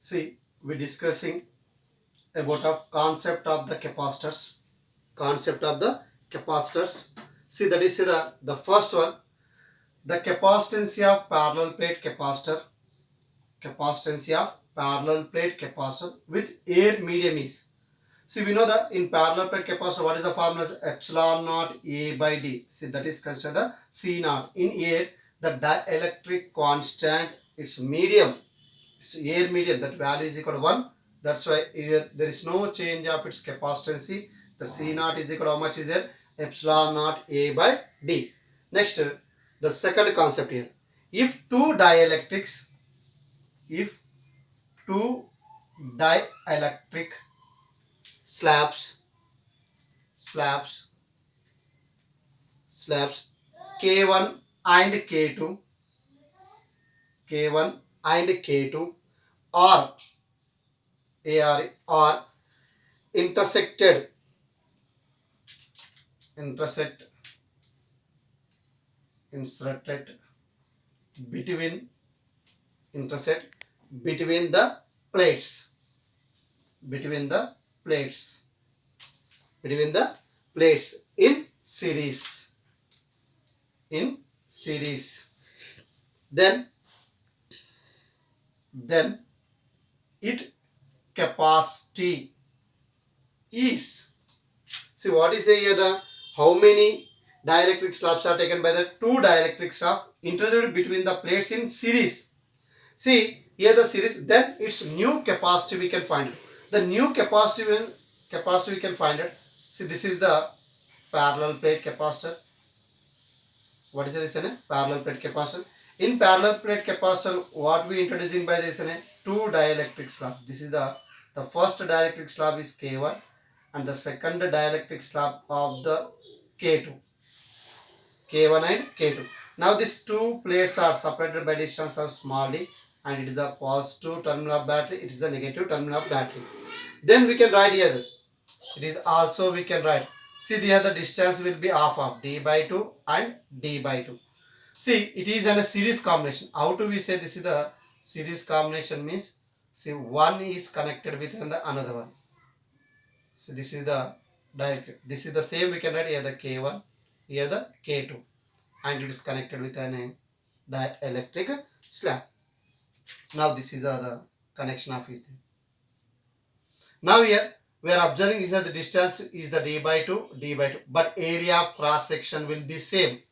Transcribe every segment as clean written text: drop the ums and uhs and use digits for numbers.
See, we're discussing about a concept of the capacitors. Concept of the capacitors. See, that is the first one. The capacitance of parallel plate capacitor. Capacitance of parallel plate capacitor with air medium is. See, we know that in parallel plate capacitor, what is the formula? Epsilon naught A by D. See, that is considered the C naught. In air, the dielectric constant, its medium, it's air medium, that value is equal to 1. That's why here there is no change of its capacitance. The C naught is equal to how much is there? Epsilon naught A by D. Next, the second concept here. If two dielectrics, if two dielectric slabs K1 and K2 are intersected between the plates between the plates in series then it capacity is, see what is here, the how many dielectric slabs are taken by the two dielectric slabs introduced between the plates in series. See here the series, then its new capacity we can find it. The new capacity we can find it. See, this is the parallel plate capacitor. What is this in parallel plate capacitor? In parallel plate capacitor, what we introducing by this in two dielectric slab. This is the first dielectric slab is K1 and the second dielectric slab of the K2. K1 and K2. Now these two plates are separated by distance of small d, and it is the positive terminal of battery, it is the negative terminal of battery. Then we can write here, it is also we can write, see here the distance will be half of d by 2 and d by 2. See, it is in a series combination. How do we say this is the series combination means, see one is connected with another one. So this is the dielectric. This is the same we can write here the K1, here the K2, and it is connected with an dielectric slab. Now this is the connection of is there. Now here we are observing this is the distance is the d by 2, but area of cross section will be same.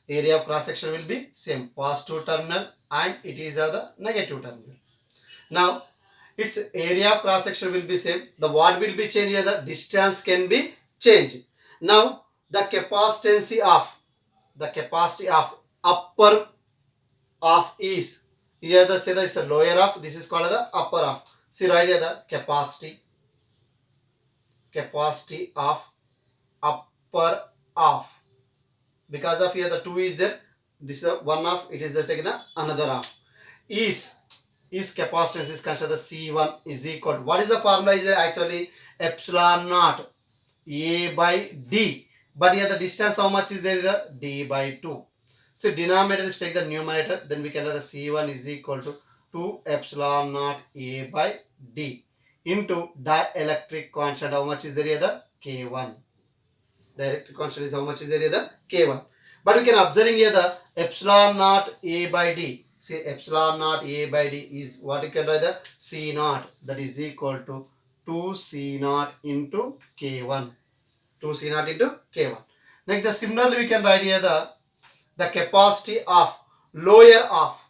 Area of cross section will be same, positive terminal and it is the negative terminal. Now its area of cross section will be same. The what will be changed here, the distance can be changed. Now the capacity of upper of is here, the say that it's a lower of, this is called the upper of. See right here the capacity of upper of, because of here the 2 is there, this is one of, it is the taken the another of. Is capacitance is considered the C1 is equal to, what is the formula is there actually? Epsilon naught A by D, but here the distance how much is there? The D by 2. So denominator is take the numerator, then we can have the C1 is equal to 2 epsilon naught A by D into dielectric constant. How much is there here? The K1. Dielectric constant is how much is there here? The K1. But we can observe here the epsilon naught A by D. See, epsilon naught A by D is what you can write the C naught, that is equal to 2 C naught into K1. 2 C naught into K1. Next, similarly we can write here the capacity of lower of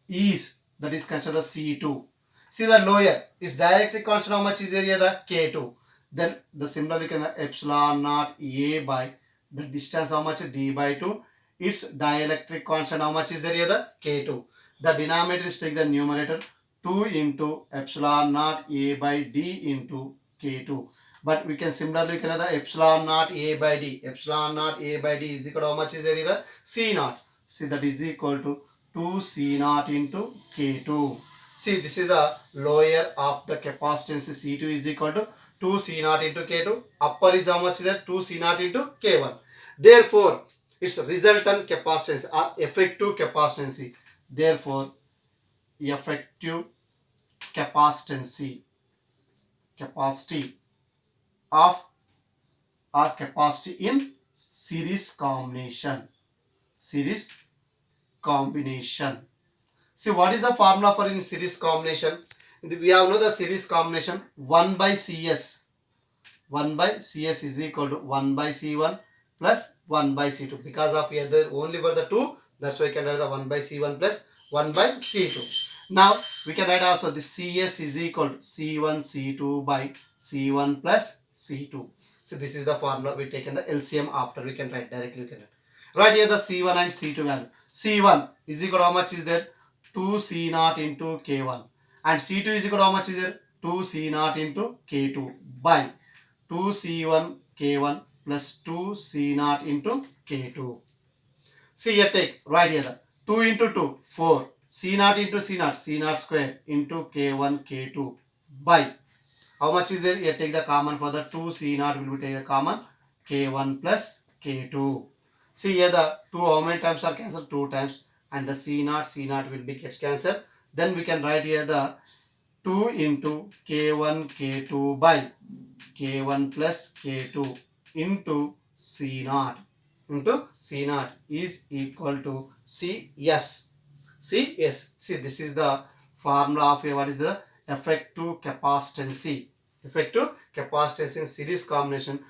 is, that is considered C2. See the lower is dielectric constant, how much is there here? The K2. Then the similarly can epsilon naught A by the distance how much? D by 2. Its dielectric constant how much is there here? The K2. The denominator is take the numerator 2 into epsilon naught A by D into K2. But we can similarly can the epsilon naught A by D. Epsilon naught A by D is equal to how much is there? The C naught. See, that is equal to 2 C naught into K2. See, this is the lower of the capacitance. C2 is equal to 2 C naught into K2. Upper is how much is that? 2 C naught into K1. Therefore, its resultant capacitance or effective capacitance. Therefore, effective capacity of or capacity in series combination. Series combination. See, what is the formula for in series combination? We have know the series combination 1 by CS. 1 by CS is equal to 1 by C1 plus 1 by C2. Because of here the only for the 2, that's why we can write the 1 by C1 plus 1 by C2. Now we can write also this CS is equal to C1 C2 by C1 plus C2. So this is the formula we take in the LCM after we can write directly. We can write here the C1 and C2 value. C1 is equal to how much is there? 2 C naught into K1. And C2 is equal to how much is there? 2 C naught into K2 by 2 C1 K1 plus 2 C naught into K2. See here take, right here the 2 into 2, 4. C naught into C naught square into K1 K2 by how much is there? Here take the common for the 2 C naught will be take the common K1 plus K2. See here the 2 how many times are cancelled? 2 times, and the C naught will be gets cancelled. Then we can write here the 2 into K1 K2 by K1 plus K2 into C naught is equal to CS. CS. See, this is the formula of what is the effective capacitance. Effective capacitance in series combination.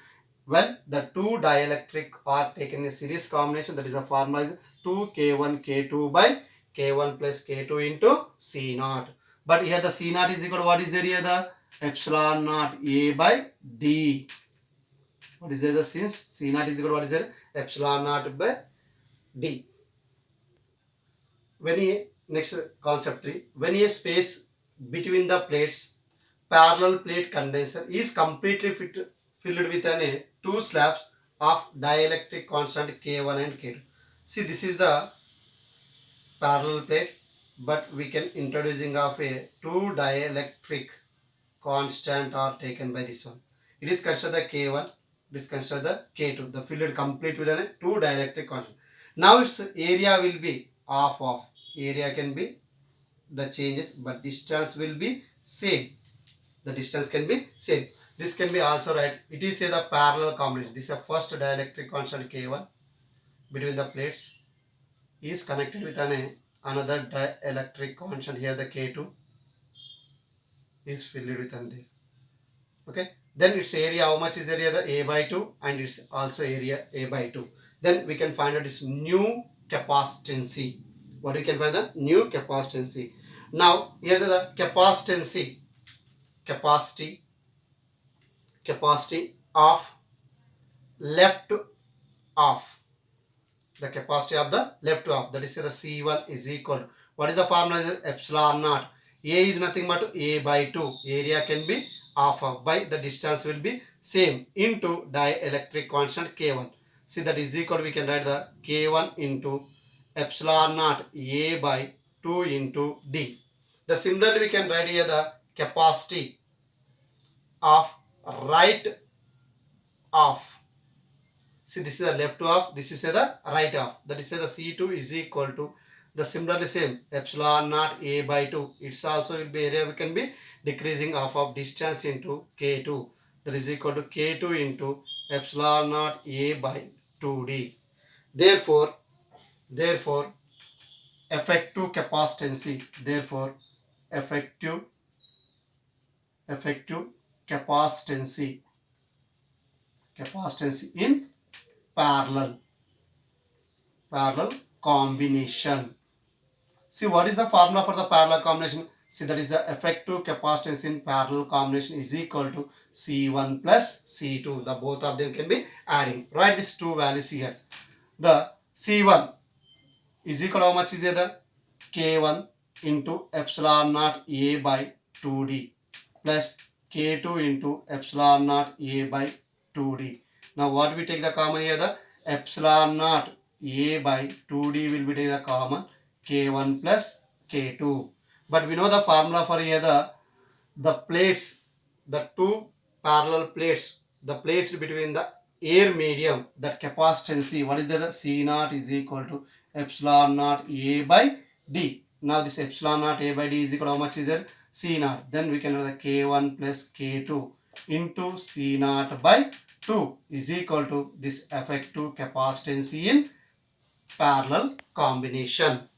When the two dielectric are taken in series combination, that is the formula is 2K1 K2 by K1 plus K2 into C naught. But here the C naught is equal to what is there here? The epsilon naught A by D. What is there? The since C naught is equal to what is there? Epsilon naught by D. When a next concept 3, when a space between the plates, parallel plate condenser is completely filled with an two slabs of dielectric constant K1 and K2. See, this is the parallel plate, but we can introducing of a two dielectric constant are taken by this one. It is considered the K1, it is considered the K2, the filled complete with a two dielectric constant. Now its area will be half of, area can be the changes, but distance will be same. The distance can be same. This can be also right. It is say the parallel combination. This is the first dielectric constant K1 between the plates is connected with another dielectric constant here. The K2 is filled with there. Okay. Then its area, how much is the area? The A by 2, and it's also area A by 2. Then we can find out this new capacitance. What we can find the new capacitance. Now here the capacitance, capacity of left half, the capacity of the left half, that is the C1 is equal, what is the formula? Is epsilon naught. A is nothing but A by 2, area can be half of, by the distance will be same into dielectric constant K1. See, that is equal, we can write the K1 into epsilon naught A by 2 into D. The similarly we can write here the capacity of right half. See, this is the left half, this is the right half, that is the C2 is equal to the similarly same epsilon naught A by 2. It's also will be area, we can be decreasing half of distance into K2, that is equal to K2 into epsilon naught A by 2D. Therefore effective capacitance, therefore effective capacitance in parallel combination. See, what is the formula for the parallel combination? See, that is the effective capacitance in parallel combination is equal to C1 plus C2. The both of them can be adding. Write these two values here. The C1 is equal to how much is there? The K1 into epsilon naught A by 2D plus K2 into epsilon naught A by 2D. Now what we take the common here? The epsilon naught A by 2D will be take the common K1 plus K2. But we know the formula for here the plates, the two parallel plates, the placed between the air medium, that capacitance, what is that? C naught is equal to epsilon naught A by D. Now this epsilon naught A by D is equal to how much is there? C naught. Then we can know the K1 plus K2 into C naught by 2 is equal to this effective capacitance in parallel combination.